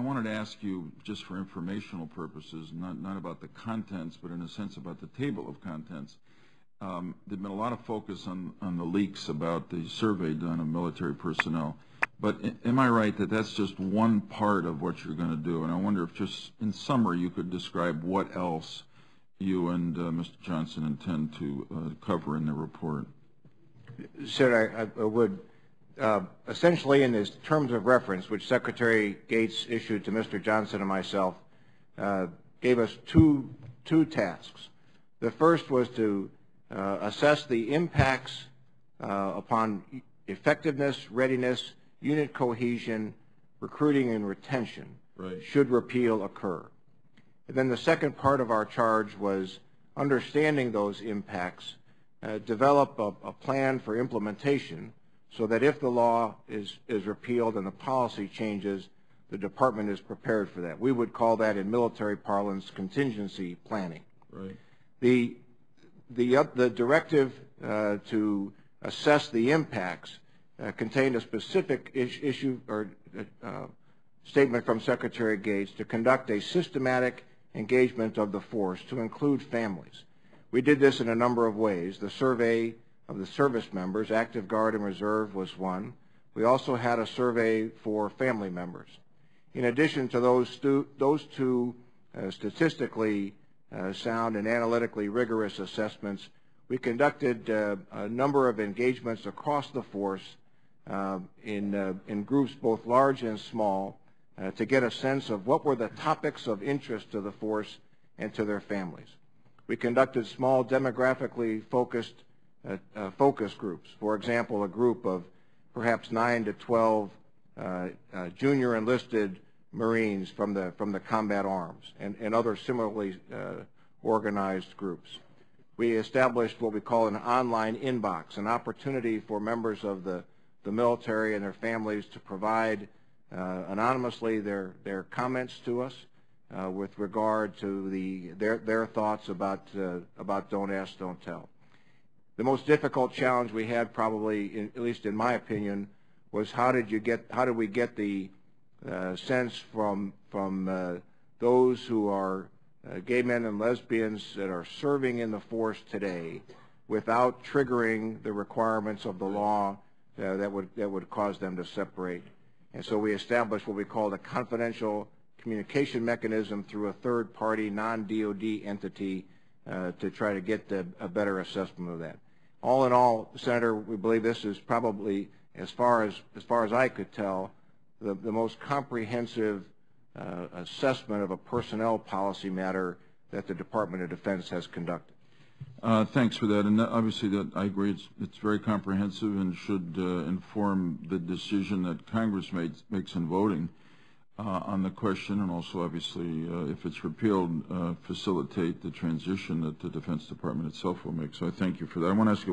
wanted to ask you, just for informational purposes, not about the contents, but in a sense about the table of contents. There's been a lot of focus on the leaks about the survey done of military personnel. But am I right that that's just one part of what you're going to do? And I wonder if just in summary you could describe what else you and Mr. Johnson intend to cover in the report. Senator, I would essentially, in his terms of reference, which Secretary Gates issued to Mr. Johnson and myself, gave us two tasks. The first was to assess the impacts upon effectiveness, readiness, unit cohesion, recruiting, and retention should repeal occur. And then the second part of our charge was understanding those impacts, develop a plan for implementation so that if the law is repealed and the policy changes, the department is prepared for that. We would call that in military parlance contingency planning. Right. The directive to assess the impacts contained a specific issue or statement from Secretary Gates to conduct a systematic engagement of the force to include families. We did this in a number of ways. The survey of the service members, active guard and reserve, was one. We also had a survey for family members. In addition to those two statistically sound and analytically rigorous assessments, we conducted a number of engagements across the force in groups both large and small to get a sense of what were the topics of interest to the force and to their families. We conducted small demographically focused focus groups. For example, a group of perhaps 9 to 12 junior enlisted Marines from the combat arms and other similarly organized groups. We established what we call an online inbox, an opportunity for members of the military and their families to provide anonymously their comments to us with regard to their thoughts about Don't Ask, Don't Tell. The most difficult challenge we had, probably, at least in my opinion, was how did we get the sense from those who are gay men and lesbians that are serving in the force today without triggering the requirements of the law that would cause them to separate. And so we established what we called a confidential communication mechanism through a third-party, non-DOD entity to try to get a better assessment of that. All in all, Senator, we believe this is probably, as far as I could tell, the most comprehensive assessment of a personnel policy matter that the Department of Defense has conducted. Thanks for that, and obviously that I agree it's very comprehensive and should inform the decision that Congress makes in voting on the question, and also obviously if it's repealed, facilitate the transition that the Defense Department itself will make. So I thank you for that. I want to ask you